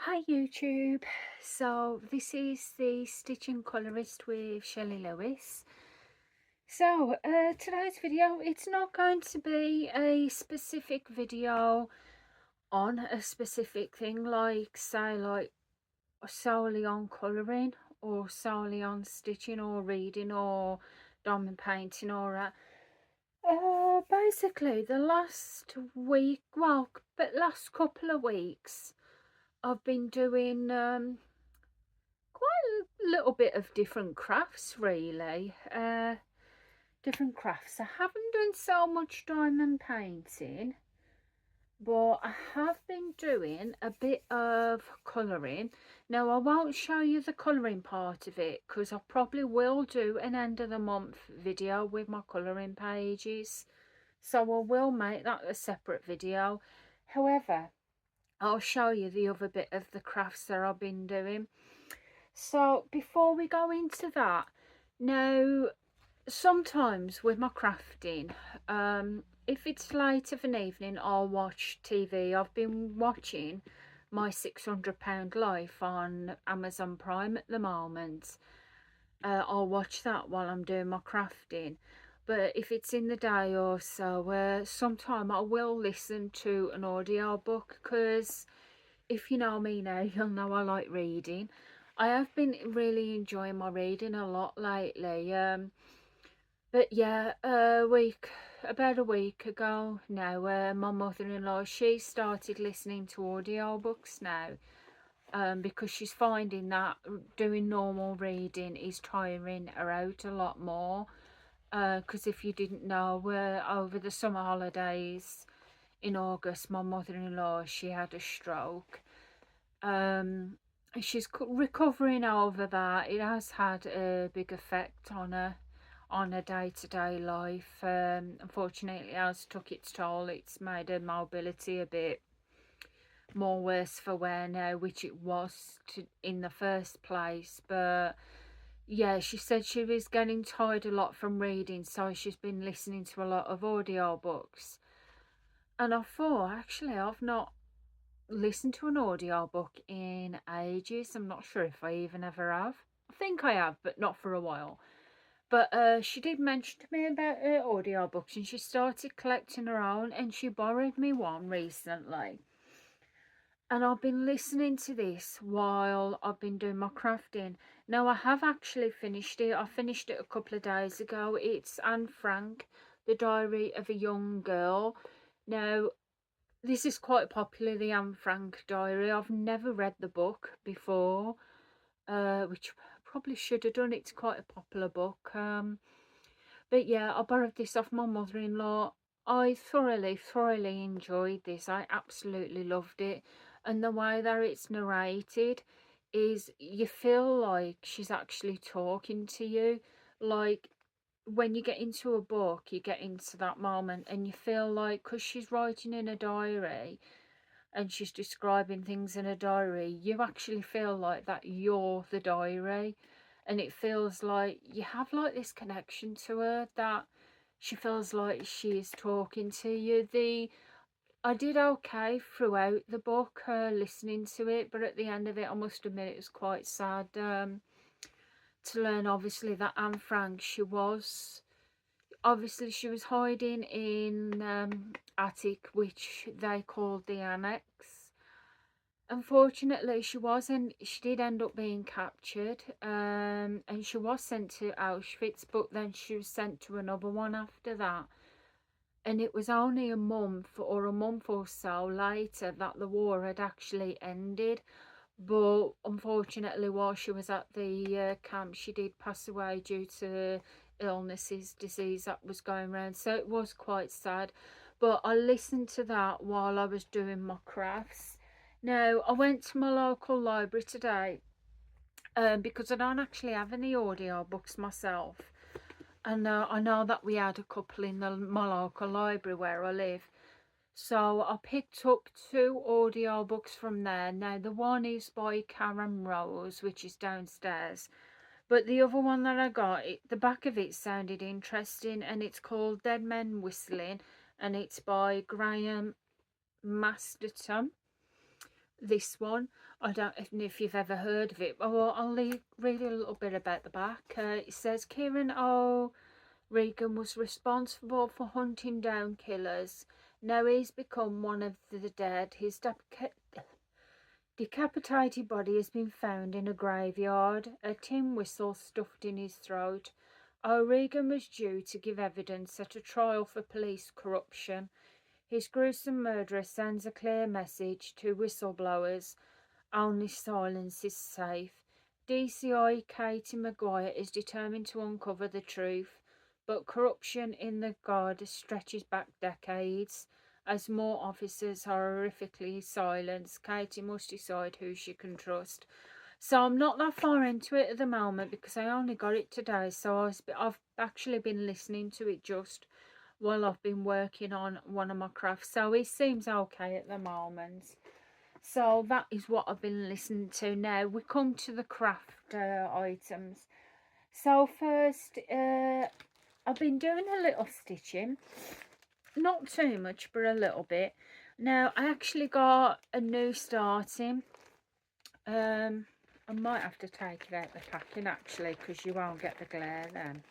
Hi YouTube. So this is the Stitching Colorist with Shelley Lewis. So today's video, it's not going to be a specific video on a specific thing, like say like solely on colouring or solely on stitching or reading or diamond painting or basically the last week, but last couple of weeks I've been doing quite a little bit of different crafts, really. Different crafts. I haven't done so much diamond painting, but I have been doing a bit of colouring. Now, I won't show you the colouring part of it because I probably will do an end of the month video with my colouring pages. So I will make that a separate video. However, I'll show you the other bit of the crafts that I've been doing. So before we go into that, now sometimes with my crafting, if it's late of an evening, I'll watch TV. I've been watching My £600 Life on Amazon Prime at the moment. I'll watch that while I'm doing my crafting. But if it's in the day or so, sometime I will listen to an audio book, because if you know me now, you'll know I like reading. I have been really enjoying my reading a lot lately. But yeah, about a week ago now, my mother-in-law, she started listening to audiobooks now, because she's finding that doing normal reading is tiring her out a lot more. Because if you didn't know, over the summer holidays in August, my mother-in-law, she had a stroke. She's recovering over that. It has had a big effect on her day-to-day life. Unfortunately, it has took its toll. It's made her mobility a bit more worse for wear now, which it was in the first place. But yeah, she said she was getting tired a lot from reading, so she's been listening to a lot of audio books. And I thought, actually, I've not listened to an audiobook in ages. I'm not sure if I even ever have. I think I have, but not for a while. But she did mention to me about her audiobooks, and she started collecting her own, and she borrowed me one recently. And I've been listening to this while I've been doing my crafting. Now, I have actually finished it. I finished it a couple of days ago. It's Anne Frank, The Diary of a Young Girl. Now, this is quite popular, the Anne Frank diary. I've never read the book before, which I probably should have done. It's quite a popular book. But yeah, I borrowed this off my mother-in-law. I thoroughly enjoyed this. I absolutely loved it. And the way that it's narrated is, you feel like she's actually talking to you. Like, when you get into a book, you get into that moment and you feel like, because she's writing in a diary and she's describing things in a diary, you actually feel like that you're the diary. And it feels like you have like this connection to her, that she feels like she's talking to you. I did okay throughout the book, listening to it, but at the end of it, I must admit, it was quite sad, to learn, obviously, that Anne Frank, she was hiding in attic, which they called the annex. Unfortunately, she did end up being captured, and she was sent to Auschwitz, but then she was sent to another one after that. And it was only a month or so later that the war had actually ended. But unfortunately, while she was at the camp, she did pass away due to disease that was going around. So it was quite sad. But I listened to that while I was doing my crafts. Now, I went to my local library today, because I don't actually have any audio books myself. And I know that we had a couple in my local library where I live. So I picked up two audio books from there. Now, the one is by Karen Rose, which is downstairs. But the other one that I got, the back of it sounded interesting, and it's called Dead Men Whistling, and it's by Graham Masterton. this one. I don't know if you've ever heard of it. Well, I'll read a little bit about the back. It says Kieran O'Regan was responsible for hunting down killers. Now he's become one of the dead. His decapitated body has been found in a graveyard, a tin whistle stuffed in his throat. O'Regan was due to give evidence at a trial for police corruption. His gruesome murderer sends a clear message to whistleblowers: only silence is safe. DCI Katie Maguire is determined to uncover the truth, but corruption in the Guard stretches back decades. As more officers are horrifically silenced, Katie must decide who she can trust. So I'm not that far into it at the moment because I only got it today. So I've actually been listening to it just while I've been working on one of my crafts. So it seems okay at the moment. So that is what I've been listening to. Now we come to the craft items. So first, I've been doing a little stitching. Not too much, but a little bit. Now I actually got a new starting. I might have to take it out the packing actually, because you won't get the glare then.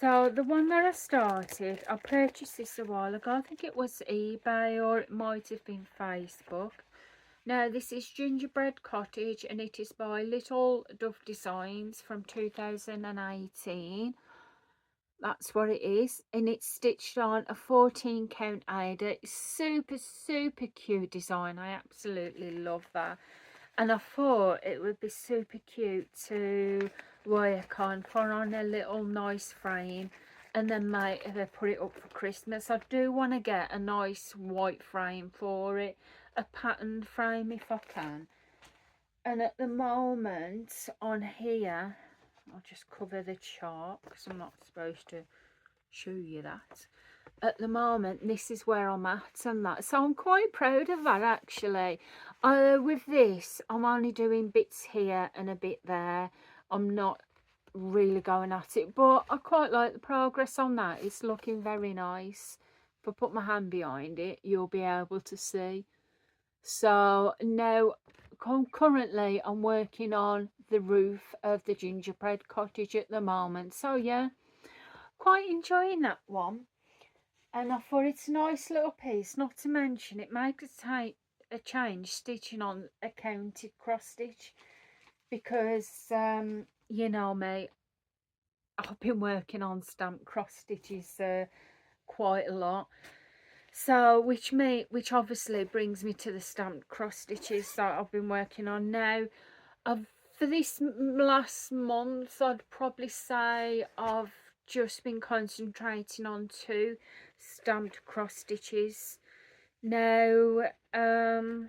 So the one that I started, I purchased this a while ago. I think it was eBay or it might have been Facebook. Now this is Gingerbread Cottage and it is by Little Dove Designs from 2018. That's what it is, and it's stitched on a 14 count Aida. It's super cute design. I absolutely love that. And I thought it would be super cute to work on, put on a little nice frame and then put it up for Christmas. I do want to get a nice white frame for it, a patterned frame if I can. And at the moment on here, I'll just cover the chart because I'm not supposed to show you that. At the moment this is where I'm at and that, so I'm quite proud of that actually. With this I'm only doing bits here and a bit there. I'm not really going at it, but I quite like the progress on that. It's looking very nice. If I put my hand behind it you'll be able to see. So now currently I'm working on the roof of the gingerbread cottage at the moment, so yeah, quite enjoying that one. And I thought it's a nice little piece, not to mention it makes a change stitching on a counted cross stitch, because you know me, I've been working on stamped cross stitches quite a lot. So which obviously brings me to the stamped cross stitches that I've been working on now. For this last month I'd probably say I've just been concentrating on 2 stamped cross stitches. Now the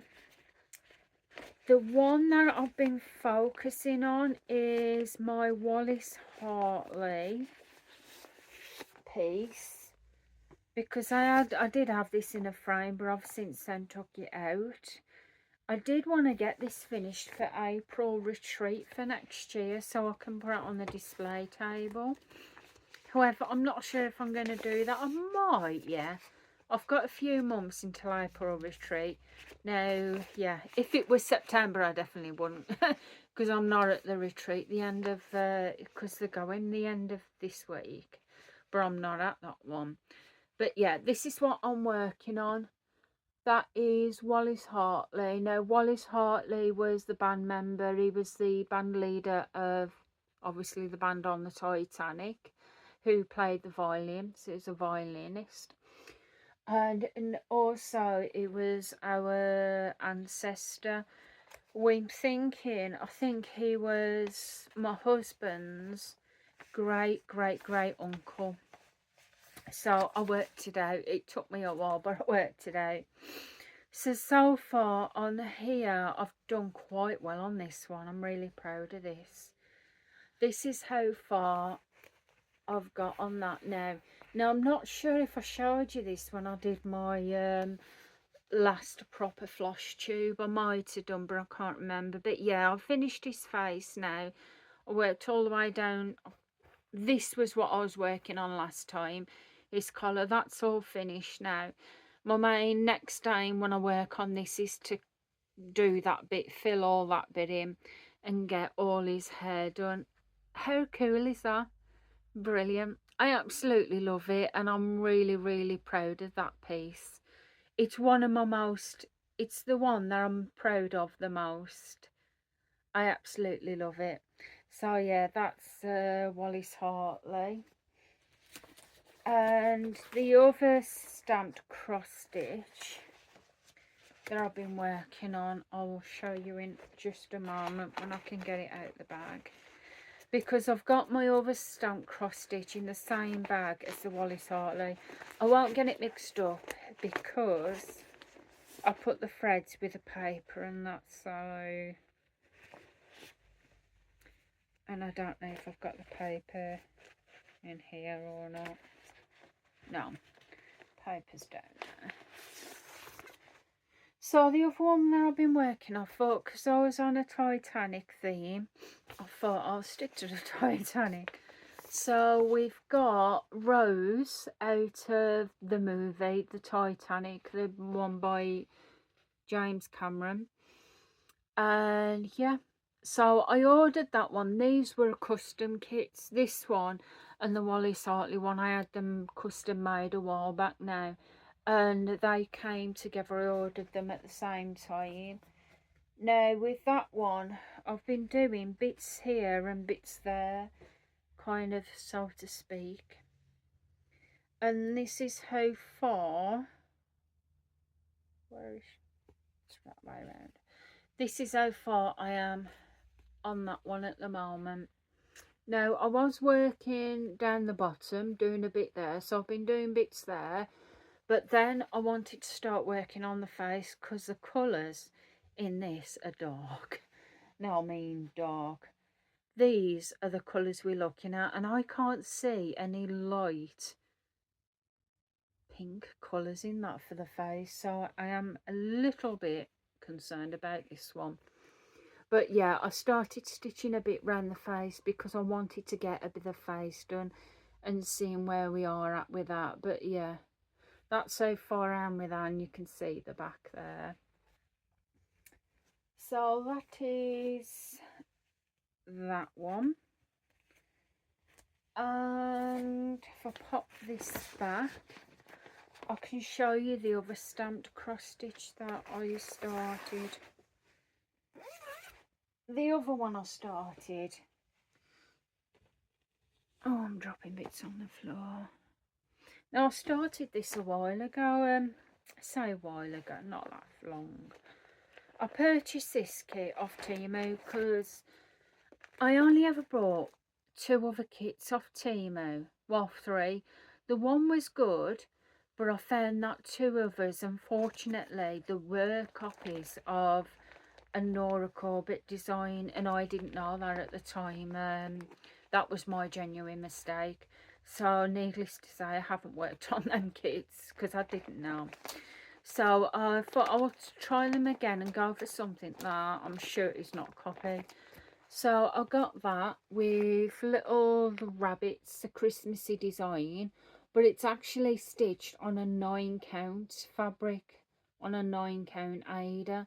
one that I've been focusing on is my Wallace Hartley piece, because I did have this in a frame but I've since then took it out. I did want to get this finished for April retreat for next year so I can put it on the display table. However, I'm not sure if I'm going to do that. I might, yeah. I've got a few months until April retreat. Now, yeah, if it was September, I definitely wouldn't. Because I'm not at the retreat the end of, because they're going the end of this week. But I'm not at that one. But yeah, this is what I'm working on. That is Wallace Hartley. Now, Wallace Hartley was the band member. He was the band leader of, obviously, the band on the Titanic, who played the violin. So he was a violinist. And also, it was our ancestor. I'm thinking, I think he was my husband's great uncle. So I worked it out. It took me a while, but I worked it out. So far on here, I've done quite well on this one. I'm really proud of this. This is how far I've got on that now. Now, I'm not sure if I showed you this when I did my last proper floss tube. I might have done, but I can't remember. But yeah, I've finished his face now. I worked all the way down. This was what I was working on last time. His collar, that's all finished now. My main next aim when I work on this is to do that bit, fill all that bit in and get all his hair done. How cool is that? Brilliant. I absolutely love it, and I'm really, really proud of that piece. It's one of my most, it's the one that I'm proud of the most. I absolutely love it. So yeah, that's Wallace Hartley. And the other stamped cross stitch that I've been working on, I'll show you in just a moment when I can get it out of the bag, because I've got my other stamped cross stitch in the same bag as the Wallace Hartley. I won't get it mixed up because I put the threads with the paper and that, so, and I don't know if I've got the paper in here or not. No, paper's down there. So the other one that I've been working on, because I was on a Titanic theme, I thought I'll stick to the Titanic. So we've got Rose out of the movie, the Titanic, the one by James Cameron. And yeah, so I ordered that one. These were custom kits. This one and the Wallace Hartley one, I had them custom made a while back now, and they came together. I ordered them at the same time. Now with that one, I've been doing bits here and bits there, kind of, so to speak. And this is how far, where is, it's that way around. This is how far I am on that one at the moment. Now I was working down the bottom, doing a bit there, so I've been doing bits there, but then I wanted to start working on the face because the colours in this are dark. Now I mean dark. These are the colours we're looking at, and I can't see any light pink colours in that for the face, so I am a little bit concerned about this one. But yeah, I started stitching a bit around the face because I wanted to get a bit of face done and seeing where we are at with that. But yeah, that's so far I am with that, and you can see the back there. So that is that one. And if I pop this back, I can show you the other stamped cross stitch that I started. The other one I started, oh, I'm dropping bits on the floor. Now I started this a while ago, I say a while ago, not that long. I purchased this kit off Temu because I only ever bought 2 other kits off Temu, well 3. The one was good, but I found that 2 others, unfortunately, there were copies of a Nora Corbett design, and I didn't know that at the time. That was my genuine mistake. So needless to say, I haven't worked on them kits because I didn't know. So I thought I would try them again and go for something that I'm sure is not copy. So I got that with little rabbits, a Christmassy design, but it's actually stitched on a 9 count fabric, on a 9 count Aida.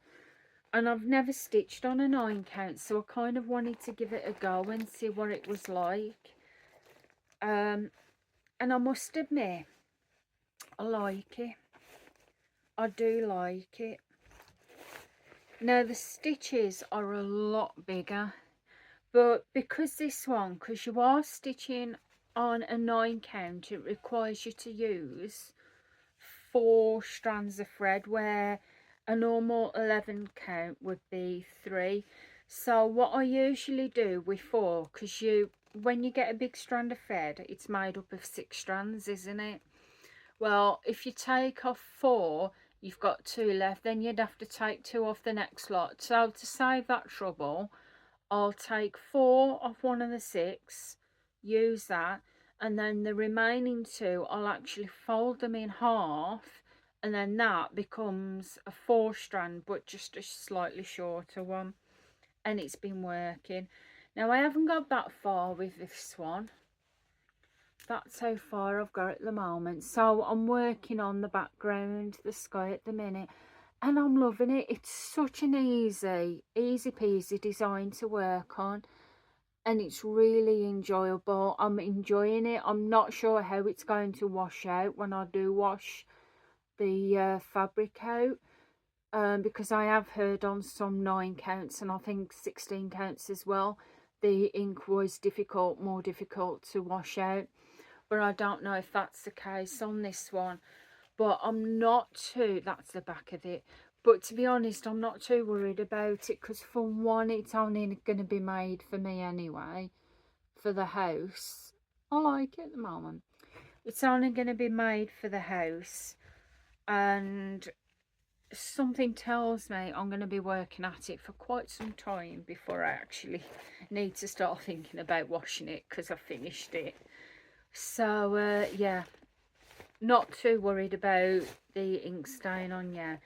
And I've never stitched on a 9 count, so I kind of wanted to give it a go and see what it was like. And I must admit, I like it. I do like it. Now the stitches are a lot bigger, but because this one, because you are stitching on a 9 count, it requires you to use 4 strands of thread, where a normal 11 count would be 3. So what I usually do with 4, because when you get a big strand of thread, it's made up of 6 strands, isn't it? Well, if you take off 4, you've got 2 left, then you'd have to take 2 off the next lot. So to save that trouble, I'll take 4 off one of the 6, use that, and then the remaining 2 I'll actually fold them in half, and then that becomes a 4 strand, but just a slightly shorter one. And it's been working. Now I haven't got that far with this one. That's how far I've got at the moment. So I'm working on the background, the sky at the minute, and I'm loving it. It's such an easy peasy design to work on, and it's really enjoyable. I'm enjoying it. I'm not sure how it's going to wash out when I do wash the fabric out, because I have heard on some 9 counts and I think 16 counts as well, the ink was more difficult to wash out, but I don't know if that's the case on this one. But I'm not too, that's the back of it, but to be honest, I'm not too worried about it, because for one, it's only going to be made for me anyway, for the house. I like it at the moment. It's only going to be made for the house, and something tells me I'm going to be working at it for quite some time before I actually need to start thinking about washing it, because I finished it. So yeah, not too worried about the ink stain on, yeah,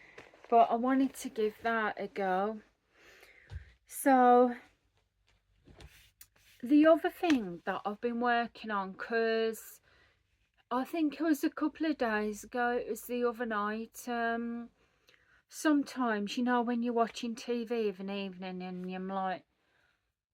but I wanted to give that a go. So the other thing that I've been working on, because I think it was a couple of days ago, it was the other night, sometimes, you know, when you're watching TV of an evening and you're like,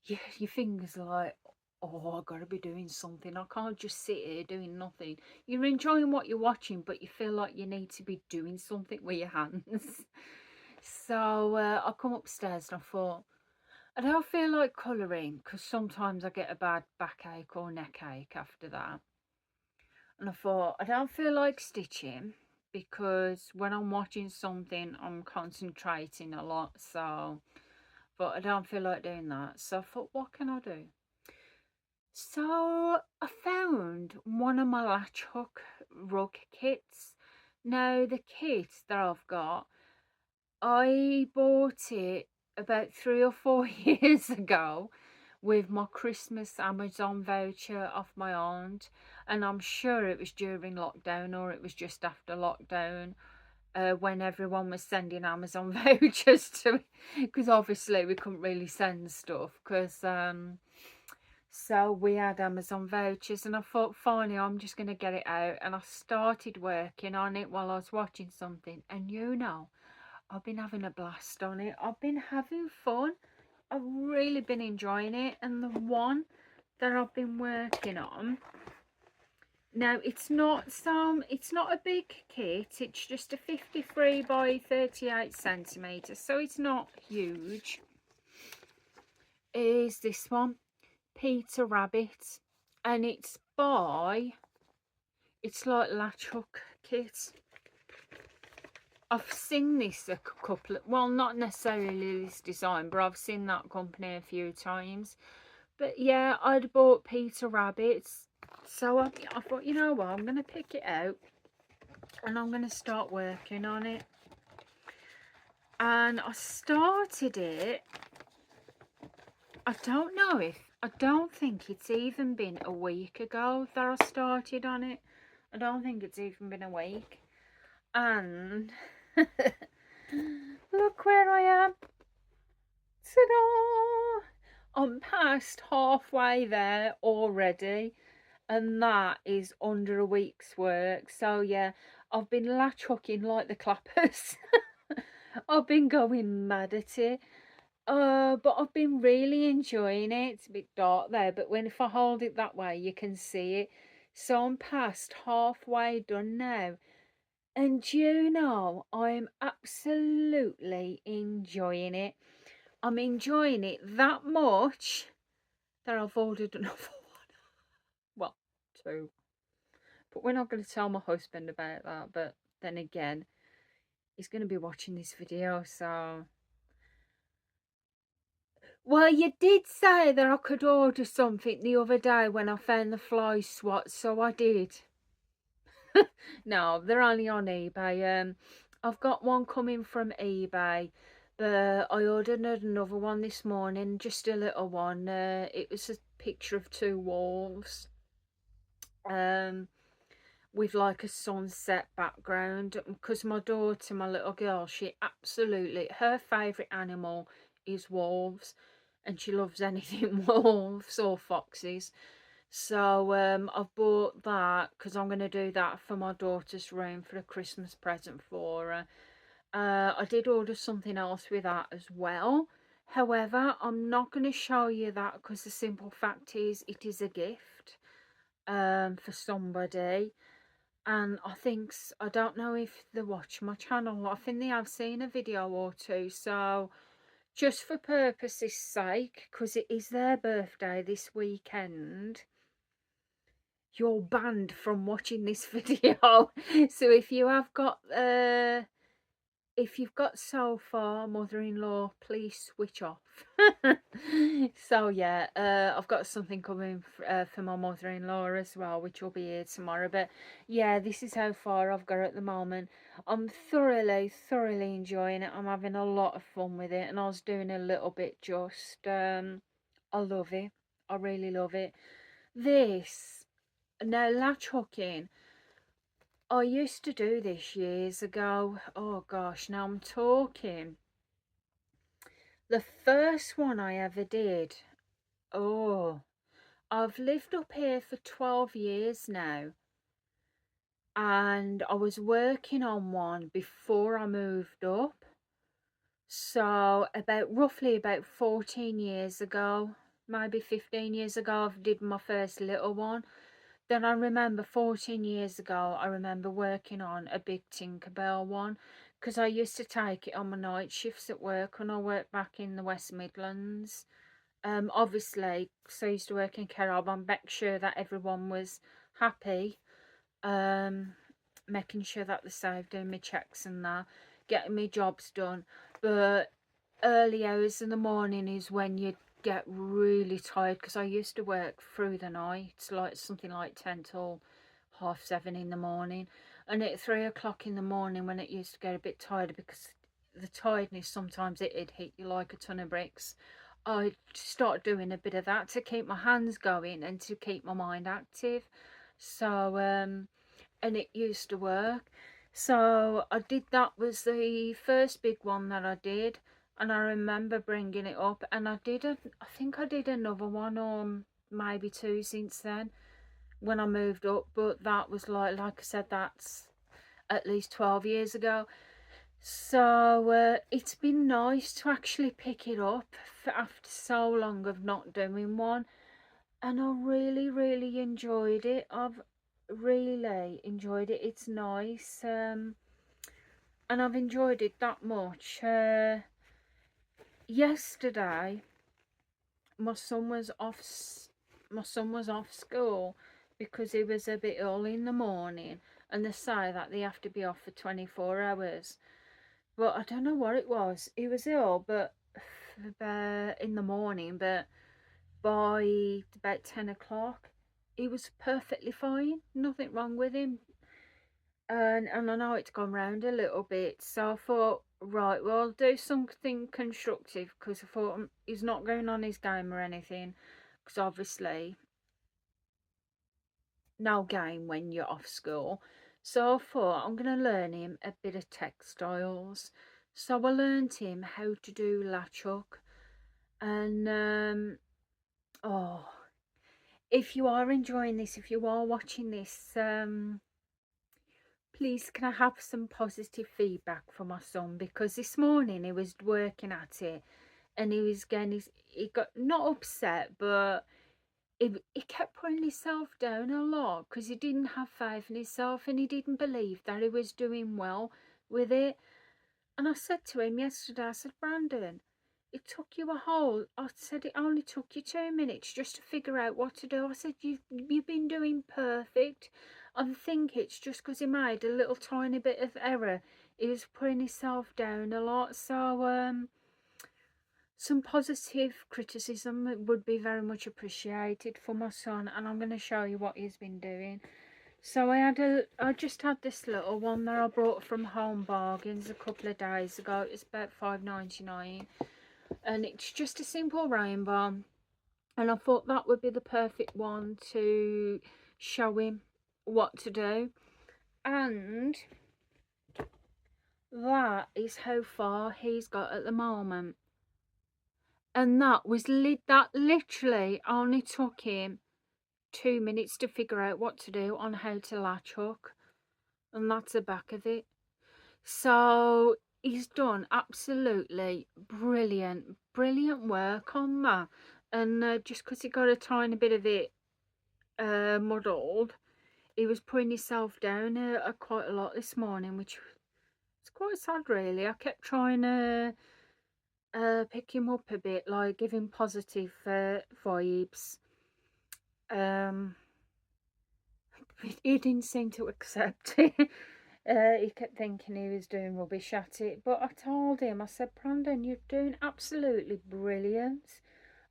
your fingers are like, oh, I gotta be doing something. I can't just sit here doing nothing. You're enjoying what you're watching, but you feel like you need to be doing something with your hands. So I come upstairs and I thought, I don't feel like colouring, because sometimes I get a bad backache or neck ache after that. And I thought, I don't feel like stitching, because when I'm watching something, I'm concentrating a lot. So, but I don't feel like doing that. So I thought, what can I do? So I found one of my Latch hook rug kits. Now the kit that I've got, I bought it about 3 or 4 years ago with my Christmas Amazon voucher off my aunt, and I'm sure it was during lockdown or it was just after lockdown, when everyone was sending Amazon vouchers to me, because obviously we couldn't really send stuff, because so we had Amazon vouchers, and I thought, finally, I'm just going to get it out, and I started working on it while I was watching something, and you know, I've been having a blast on it. I've been having fun. I've really been enjoying it. And the one that I've been working on, now it's not a big kit. It's just a 53 by 38 centimeters, so it's not huge. Is this one, Peter Rabbit, and it's like Latch hook kit. I've seen this a couple of, well, not necessarily this design, but I've seen that company a few times. But yeah, I'd bought Peter Rabbits, so I thought, you know what, I'm going to pick it out and I'm going to start working on it. And I started it, I don't think it's even been a week ago that I started on it. I don't think it's even been a week. And look where I am. Ta-da! I'm past halfway there already, and that is under a week's work. So yeah, I've been latch hooking like the clappers. I've been going mad at it. But I've been really enjoying it. It's a bit dark there, but if I hold it that way, you can see it. So I'm past halfway done now. And you know, I'm absolutely enjoying it. I'm enjoying it that much that I've ordered another one. Well, 2. But we're not going to tell my husband about that. But then again, he's going to be watching this video, so... Well, you did say that I could order something the other day when I found the fly swat, so I did. No, they're only on eBay. I've got one coming from eBay, but I ordered another one this morning, just a little one. It was a picture of 2 wolves, with like a sunset background, because my daughter, my little girl, she absolutely, her favourite animal is wolves, and she loves anything wolves or foxes. So I've bought that because I'm going to do that for my daughter's room for a Christmas present for her. I did order something else with that as well. However, I'm not going to show you that because the simple fact is it is a gift for somebody. And I don't know if they watch my channel. I think they have seen a video or two. So just for purpose's sake, because it is their birthday this weekend, you're banned from watching this video. So if you've got so far, mother-in-law, please switch off. So yeah, I've got something coming for my mother-in-law as well, which will be here tomorrow. But yeah, this is how far I've got at the moment. I'm thoroughly enjoying it. I'm having a lot of fun with it, and I was doing a little bit just. I love it. I really love it. This now latch hooking. I used to do this years ago. Oh gosh, now I'm talking. The first one I ever did. Oh, I've lived up here for 12 years now. And I was working on one before I moved up. So roughly about 14 years ago, maybe 15 years ago, I did my first little one. Then I remember 14 years ago, I remember working on a big Tinkerbell one because I used to take it on my night shifts at work when I worked back in the West Midlands. Obviously, so I used to work in care home, make sure that everyone was happy, um, making sure that they're safe, doing my checks and that, getting my jobs done. But early hours in the morning is when you get really tired, because I used to work through the night, like something like 10 till 7:30 in the morning, and at 3 o'clock in the morning when it used to get a bit tired, because the tiredness sometimes it'd hit you like a ton of bricks, I start doing a bit of that to keep my hands going and to keep my mind active. So and it used to work. So I did, that was the first big one that I did, and I remember bringing it up, and I think I did another one or maybe two since then when I moved up, but that was like I said, that's at least 12 years ago. So it's been nice to actually pick it up after so long of not doing one, and I really enjoyed it. I've really enjoyed it. It's nice, and I've enjoyed it that much. Yesterday, my son was off. My son was off school because he was a bit ill in the morning, and they say that they have to be off for 24 hours. But I don't know what it was. He was ill, but in the morning, but by about 10 o'clock, he was perfectly fine. Nothing wrong with him. And I know it's gone round a little bit, so I thought, right, well, I'll do something constructive, because I thought he's not going on his game or anything, because obviously no game when you're off school. So I thought I'm going to learn him a bit of textiles. So I learned him how to do latch hook, and oh, if you are enjoying this, if you are watching this, please can I have some positive feedback from my son, because this morning he was working at it, and he got not upset, but he kept putting himself down a lot because he didn't have faith in himself, and he didn't believe that he was doing well with it. And I said to him yesterday, I said, Brandon, it took you I said it only took you 2 minutes just to figure out what to do. I said, you've been doing perfect. I think it's just because he made a little tiny bit of error. He was putting himself down a lot. So some positive criticism would be very much appreciated for my son, and I'm going to show you what he's been doing. So I just had this little one that I brought from Home Bargains a couple of days ago. It's about $5.99, and it's just a simple rainbow, and I thought that would be the perfect one to show him what to do. And that is how far he's got at the moment. And that literally only took him 2 minutes to figure out what to do on how to latch hook, and that's the back of it. So he's done absolutely brilliant work on that. And just because he got a tiny bit of it muddled, he was putting himself down quite a lot this morning, which was quite sad, really. I kept trying to pick him up a bit, like give him positive vibes. Um, he didn't seem to accept it. He kept thinking he was doing rubbish at it, but I told him, I said, Brandon, you're doing absolutely brilliant.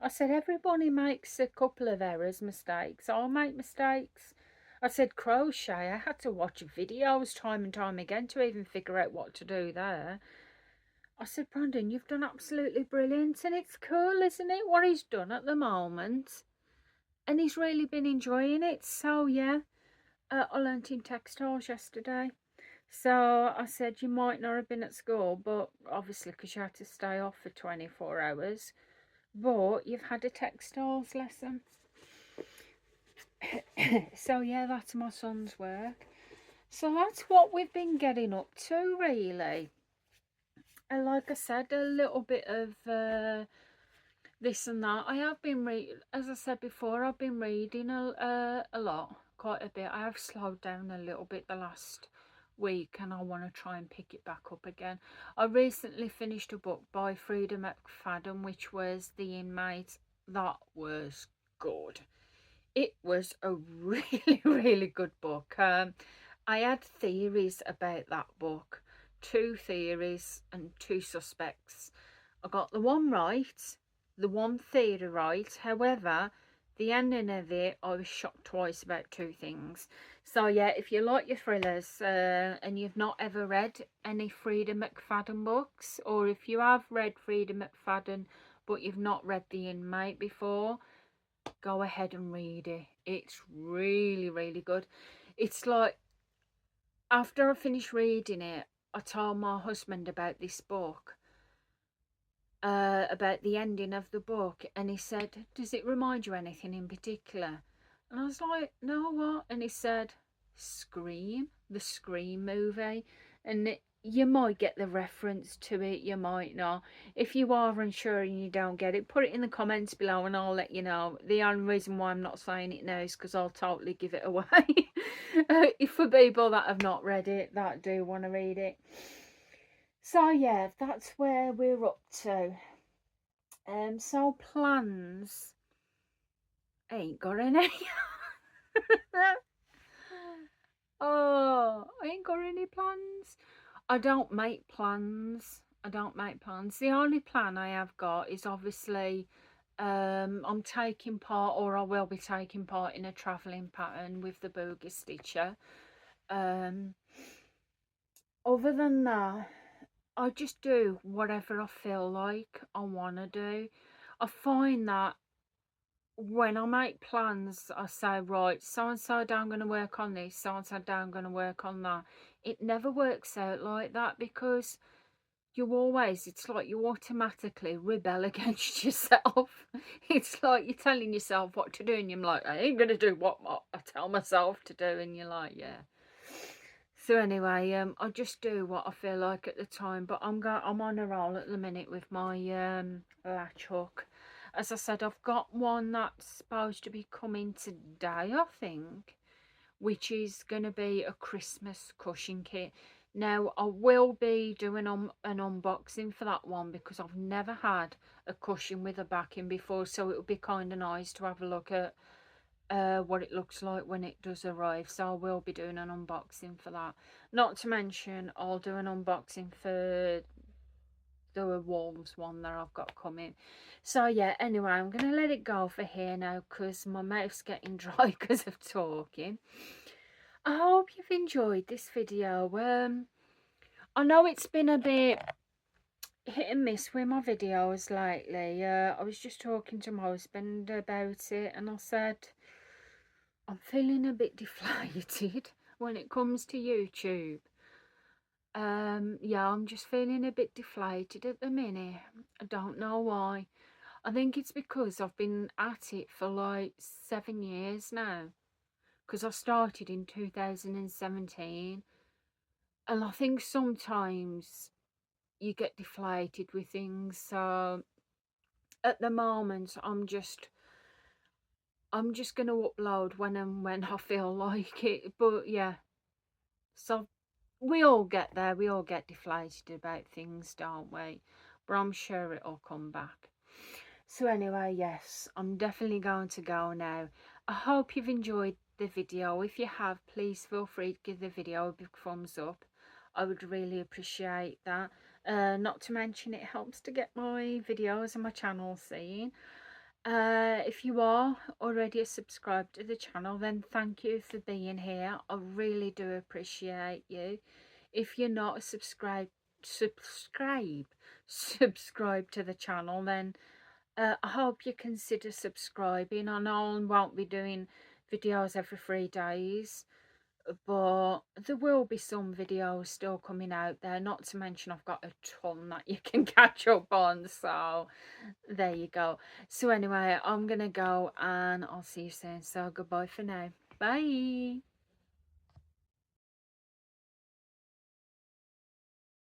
I said, everybody makes a couple of errors, mistakes. I'll make mistakes. I said, crochet, I had to watch videos time and time again to even figure out what to do there. I said, Brandon, you've done absolutely brilliant, and it's cool, isn't it, what he's done at the moment? And he's really been enjoying it. So, yeah, I learnt in textiles yesterday. So I said, you might not have been at school, but obviously because you had to stay off for 24 hours, but you've had a textiles lesson. So yeah, that's my son's work. So that's what we've been getting up to, really. And like I said, a little bit of this and that. I have been as I said before, I've been reading a lot, quite a bit. I have slowed down a little bit the last week, and I want to try and pick it back up again. I recently finished a book by Frida McFadden, which was The Inmate. That was good. It was a really good book. I had theories about that book, 2 theories and 2 suspects. I got the one right, the one theory right. However, the ending of it, I was shocked twice about 2 things. So yeah, if you like your thrillers and you've not ever read any Frida McFadden books, or if you have read Frida McFadden but you've not read The Inmate before, go ahead and read it. It's really good. It's like, after I finished reading it, I told my husband about this book, about the ending of the book, and he said, does it remind you anything in particular? And I was like, no, what? And he said, Scream, the Scream movie. And you might get the reference to it, you might not. If you are unsure and you don't get it, put it in the comments below and I'll let you know. The only reason why I'm not saying it now is because I'll totally give it away. If for people that have not read it, that do want to read it. So yeah, that's where we're up to. So plans, I ain't got any. Oh, I ain't got any plans. I don't make plans. I don't make plans. The only plan I have got is obviously I'm taking part, or I will be taking part in a travelling pattern with the Boogie Stitcher. Um, Other than that, I just do whatever I feel like I want to do. I find that when I make plans, I say, right, so and so day I'm going to work on this, so and so day I'm going to work on that. It never works out like that, because it's like you automatically rebel against yourself. It's like you're telling yourself what to do, and you're like, I ain't going to do what I tell myself to do, and you're like, yeah. So anyway, I just do what I feel like at the time. But I'm on a roll at the minute with my latch hook. As I said, I've got one that's supposed to be coming today, I think, which is going to be a Christmas cushion kit. Now, I will be doing an unboxing for that one, because I've never had a cushion with a backing before, so it would be kind of nice to have a look at what it looks like when it does arrive. So I will be doing an unboxing for that. Not to mention, I'll do an unboxing for the Wolves one that I've got coming. So yeah, anyway, I'm going to let it go for here now, because my mouth's getting dry because of talking. I hope you've enjoyed this video. I know it's been a bit hit and miss with my videos lately. I was just talking to my husband about it, and I said, I'm feeling a bit deflated when it comes to YouTube. Yeah, I'm just feeling a bit deflated at the minute. I don't know why. I think it's because I've been at it for like 7 years now. Because I started in 2017. And I think sometimes you get deflated with things. So at the moment, I'm just gonna upload when I feel like it. But yeah, so we all get there. We all get deflated about things, don't we? But I'm sure it'll come back. So anyway, yes, I'm definitely going to go now. I hope you've enjoyed the video. If you have, please feel free to give the video a big thumbs up. I would really appreciate that. Not to mention, it helps to get my videos and my channel seen. If you are already subscribed to the channel, then thank you for being here. I really do appreciate you. If you're not subscribe to the channel, then I hope you consider subscribing. I know I won't be doing videos every 3 days, but there will be some videos still coming out there. Not to mention I've got a ton that you can catch up on. So there you go. So anyway, I'm gonna go and I'll see you soon. So goodbye for now. Bye.